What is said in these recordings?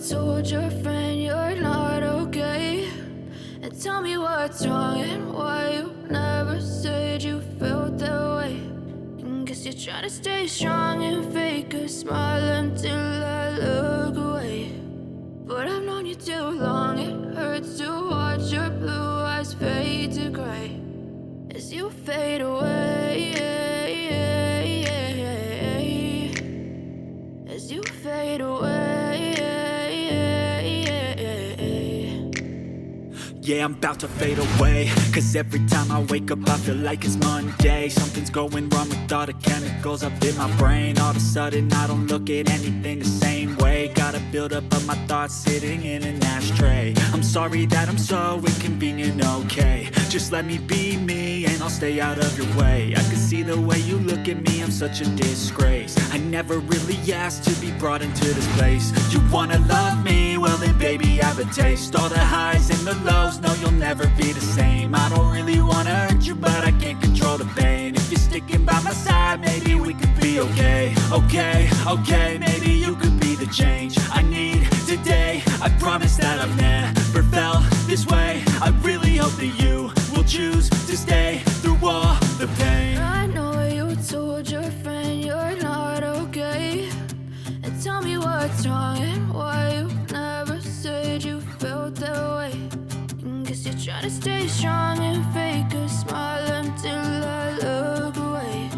told your friend you're not okay? And tell me what's wrong and why you never said you felt that way. And guess you're trying to stay strong and fake a smile until I look away. But I've known you too long, it hurts to watch your blue eyes fade to gray as you fade away, as you fade away. Yeah, I'm about to fade away, cause every time I wake up I feel like it's Monday. Something's going wrong with all the chemicals up in my brain. All of a sudden I don't look at anything the same way. Gotta build up of my thoughts sitting in an ashtray. I'm sorry that I'm so inconvenient, okay? Just let me be me and I'll stay out of your way. I can see the way you look at me, I'm such a disgrace. I never really asked to be brought into this place. You wanna love me? Well then baby have a taste. All the highs and the lows, no you'll never be the same. I don't really wanna hurt you but I can't control the pain. If you're sticking by my side maybe we could be okay. Okay, maybe you could be the change I need today. I promise that I've never felt this way. I really hope that you will choose to stay through all the pain. I know you told your friend you're not okay. And tell me what's wrong and why you never said you felt that way. And guess you're trying to stay strong and fake a smile until I look away.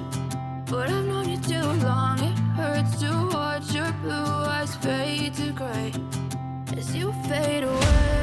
But I've known you too long, it hurts to watch your blue eyes fade to gray as you fade away.